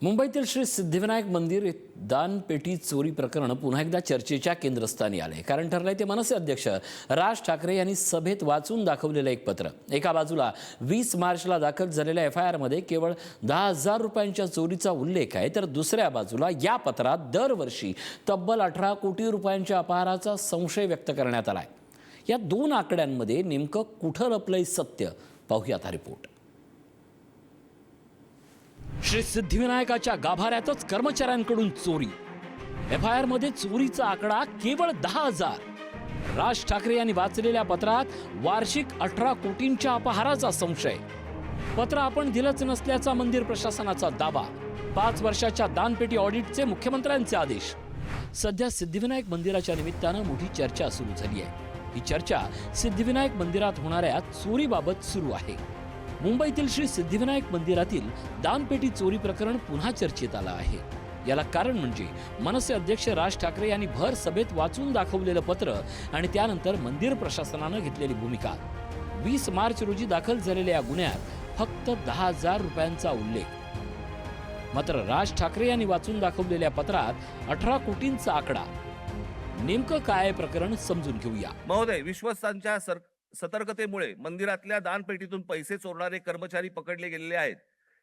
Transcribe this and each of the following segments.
मुंबईतील श्री सिद्धिविनायक मंदिर दानपेटी चोरी प्रकरण पुन्हा एकदा चर्चेच्या केंद्रस्थानी आले। कारण ठरलंय ते मनसे अध्यक्ष राज ठाकरे यांनी सभेत वाचून दाखवलेलं एक पत्र। एका बाजूला 20 मार्चला दाखल झालेल्या FIR मध्ये केवळ 10,000 रुपयांच्या चोरीचा उल्लेख आहे, तर दुसऱ्या बाजूला या पत्रात दरवर्षी तब्बल 18 कोटी रुपयांच्या अपहाराचा संशय व्यक्त करण्यात आलाय। या दोन आकड्यांमध्ये नेमकं कुठं लपलंय सत्य, पाहूयात हा रिपोर्ट। श्री सिद्धिविनायकाच्या गाभाऱ्यातच कर्मचाऱ्यांकडून चोरी। FIR मध्ये चोरीचा आकडा केवळ 10,000। राज ठाकरे यांनी वाचलेल्या पत्रात वार्षिक 18 कोटींच्या अपहाराचा संशय। पत्र आपण दिलंच नसल्याचा मंदिर प्रशासनाचा दावा। 5 वर्षाच्या दानपेटी ऑडिटचे मुख्यमंत्र्यांचे आदेश। सध्या सिद्धिविनायक मंदिराच्या निमित्तानं मोठी चर्चा सुरू झाली आहे। ही चर्चा सिद्धिविनायक मंदिरात होणाऱ्या चोरीबाबत सुरू आहे। मुंबईतील श्री सिद्धिविनायक मंदिरातील दानपेटी चोरी प्रकरण पुन्हा चर्चेत आलं आहे। याला कारण म्हणजे मनसे अध्यक्ष राज ठाकरे यांनी भर सभेत वाचून दाखवलेलं पत्र आणि त्यानंतर मंदिर प्रशासनानं घेतलेली भूमिका। 20 मार्च रोजी दाखल झालेल्या या गुन्ह्यात फक्त 10,000 रुपयांचा उल्लेख। मात्र राज ठाकरे यांनी वाचून दाखवलेल्या पत्रात 18 कोटींचा आकडा। नेमकं काय प्रकरण समजून घेऊया। महोदय, विश्वस्तांच्या सतर्कतेमुळे मंदिरातल्या दानपेटीतून पैसे चोरणारे कर्मचारी पकडले गेलेले आहेत।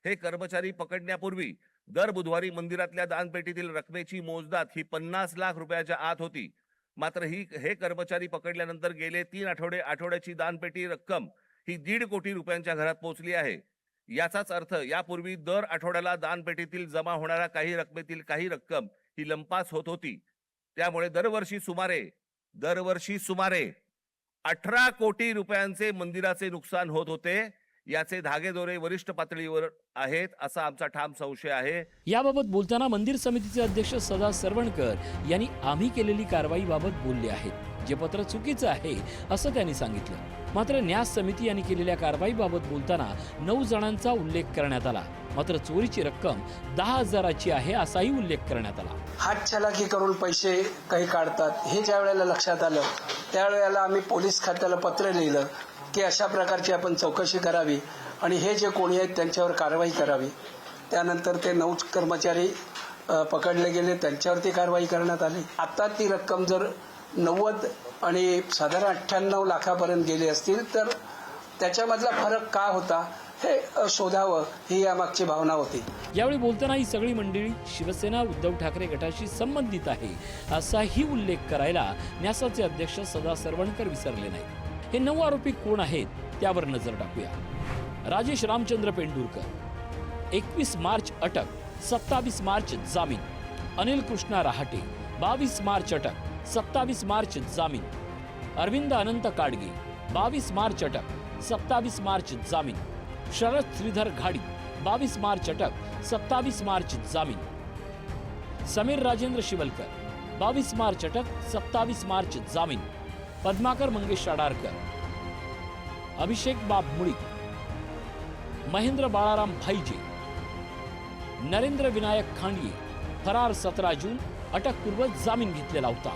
हे कर्मचारी पकडण्यापूर्वी दर बुधवारी मंदिरातल्या दानपेटीतील रकमेची मोजदाद ही 50 लाख रुपयाच्या आत होती। मात्र हे कर्मचारी पकडल्यानंतर गेले 3 आठवड्याची दानपेटी रक्कम ही 1.5 कोटी रुपयांच्या घरात पोहोचली आहे। याचाच अर्थ यापूर्वी दर आठवड्याला दानपेटीतील जमा होणाऱ्या काही रकमेतील काही रक्कम ही लंपास होत होती। त्यामुळे दरवर्षी सुमारे 18 कोटी रुपयांचे मंदिराचे नुकसान होत होते। याचे धागेदोरे वरिष्ठ पातळीवर आहेत असा आमचा ठाम संशय आहे। याबाबत बोलताना मंदिर समितीचे अध्यक्ष सदा सरवणकर यांनी आम्ही केलेली कारवाईबाबत बोलले आहेत। जे पत्र चुकीचं आहे असं त्यांनी सांगितलं। मात्र न्यास समिती यांनी केलेल्या कारवाईबाबत बोलताना 9 जणांचा उल्लेख करण्यात आला। मात्र चोरीची रक्कम 10,000ची आहे असाही उल्लेख करण्यात आला। हातचलाकी करून पैसे काही काढतात हे ज्या वेळेला लक्षात आलं त्यावेळेला आम्ही पोलीस खात्याला पत्र लिहिलं की अशा प्रकारची आपण चौकशी करावी आणि हे जे कोणी आहेत त्यांच्यावर कारवाई करावी। त्यानंतर ते 9 कर्मचारी पकडले गेले, त्यांच्यावरती कारवाई करण्यात आली। आता ती रक्कम जर 90 आणि साधारण 98 लाखापर्यंत गेली असतील तर त्याच्यामधला फरक का होता हे शोधावं ही यामागची भावना होती। यावेळी बोलताना ही सगळी मंडळी शिवसेना उद्धव ठाकरे गटाशी संबंधित आहे असाही उल्लेख करायला न्यासाचे अध्यक्ष सदा सरवणकर विसरले नाही। हे 9 आरोपी कोण आहेत त्यावर नजर टाकूया। राजेश रामचंद्र पेंडुरकर 21 मार्च अटक, 27 मार्च जामीन। अनिल कृष्णा रहाटे 22 मार्च अटक, 27 मार्च जामीन। अरविंद अनंत काडगे 22 मार्च अटक, 27 मार्च जामीन। शरद श्रीधर घाडी 22 मार्च अटक, 27 मार्च जामीन। समीर राजेंद्र शिवलकर 22 मार्च अटक, 27 मार्च जामीन। पद्माकर मंगेश अडारकर, अभिषेक बाब मुळीक, महेंद्र बाळाराम भाईजे, नरेंद्र विनायक खांडगे फरार 17 जून, अटकपूर्व जामीन घेतलेला होता।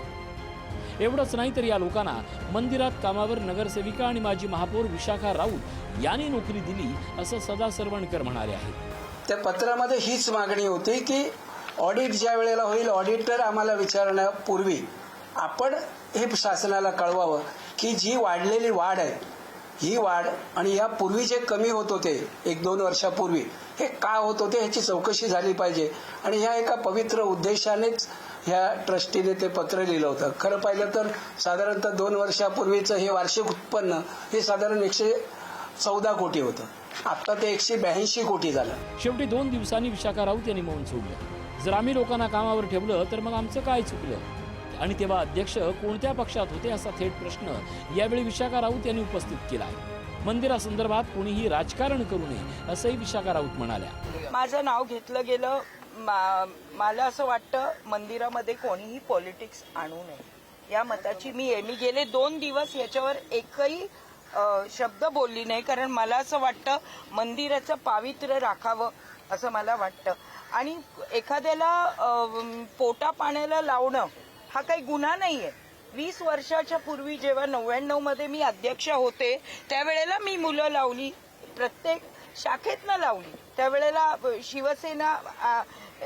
एवढंच नाही तर या लोकांना मंदिरात कामावर नगरसेविका आणि माजी महापौर विशाखा राऊत यांनी नोकरी दिली असं सदा सरवणकर म्हणाले आहेत। त्या पत्रामध्ये हीच मागणी होती की ऑडिट ज्या वेळेला होईल ऑडिटर आम्हाला विचारण्यापूर्वी आपण हे शासनाला कळवावं की जी वाढलेली वाढ आहे ही वाढ आणि या पूर्वी जे कमी होत होते 1-2 वर्षापूर्वी हे का होत होते ह्याची चौकशी झाली पाहिजे। आणि ह्या एका पवित्र उद्देशानेच ह्या ट्रस्टीने ते पत्र लिहिलं होतं। खरं पाहिलं तर साधारणतः 2 वर्षापूर्वीचं हे वार्षिक उत्पन्न हे साधारण 114 कोटी होतं, आता ते 182 कोटी झालं। शेवटी 2 दिवसांनी विशाखा राऊत यांनी मौन सोडलं। जर आम्ही लोकांना कामावर ठेवलं तर मग आमचं काय चुकलं? आणि तेव्हा अध्यक्ष कोणत्या पक्षात होते असा थेट प्रश्न यावेळी विशाखा राऊत यांनी उपस्थित केला। मंदिरासंदर्भात कोणीही राजकारण करू नये असंही विशाखा राऊत म्हणाल्या। माझं नाव घेतलं गेलं, मला असं वाटतं मंदिरामध्ये कोणीही पॉलिटिक्स आणू नये या मताची मी गेले 2 दिवस याच्यावर एकही शब्द बोलली नाही। कारण मला असं वाटतं मंदिराचं पावित्र्य राखावं असं मला वाटतं। आणि एखाद्याला पोटा पाण्याला लावणं हा काही गुन्हा नाहीये। 20 वर्षाच्या पूर्वी जेव्हा 99 मध्ये मी अध्यक्ष होते त्यावेळेला मी मुलं लावली। प्रत्येक शाखेतनं लावली. त्यावेळेला शिवसेना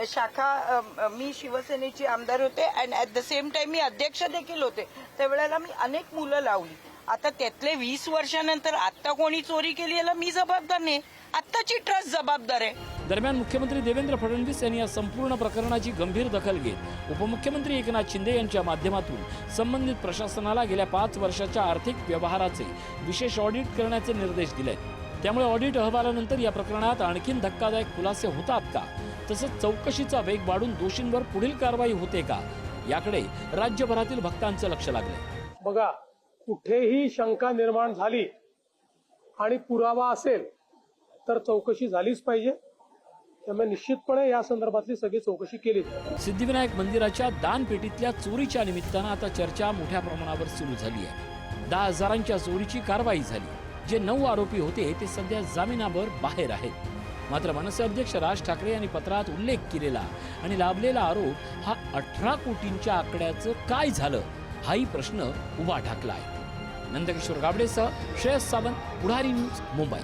शाखा मी शिवसेनेची आमदार होते and at the same time मी अध्यक्ष देखील होते. त्यावेळेला मी अनेक मुलं लावली. आता त्यातले 20 वर्षानंतर आता कोणी चोरी केली याला मी जबाबदार नाही, आत्ताची ट्रस्ट जबाबदार आहे. दरम्यान मुख्यमंत्री देवेंद्र फडणवीस यांनी या संपूर्ण प्रकरणाची गंभीर दखल घेत उपमुख्यमंत्री एकनाथ शिंदे यांच्या माध्यमातून संबंधित प्रशासनाला गेल्या 5 वर्षाच्या आर्थिक व्यवहाराचे विशेष ऑडिट करण्याचे निर्देश दिले. त्यामुळे ऑडिट अहवालानंतर या प्रकरणात आणखीन धक्कादायक खुलासे होतात का, तसंच चौकशीचा वेग वाढून दोषींवर पुढील कारवाई होते का, याकडे राज्यभरातील भक्तांचं लक्ष लागलंय. बघा, कुठेही शंका निर्माण झाली आणि पुरावा असेल तर चौकशी झालीच पाहिजे. त्यामुळे निश्चितपणे या संदर्भातली सगळी चौकशी केली जाईल. सिद्धिविनायक मंदिराच्या दानपेटीतल्या चोरीच्या निमित्तानं आता चर्चा मोठ्या प्रमाणावर सुरू झाली आहे. 10,000च्या चोरीची कारवाई झाली. जे 9 आरोपी होते ते सध्या जामिनावर बाहेर आहेत. मात्र मनसे अध्यक्ष राज ठाकरे यांनी पत्रात उल्लेख केलेला आणि लाभलेला आरोप हा 18 कोटींच्या आकड्याचं काय झालं, हाही प्रश्न उभा ठाकला आहे. नंदकिशोर गाबडेसह श्रेयस सावंत, पुढारी न्यूज, मुंबई.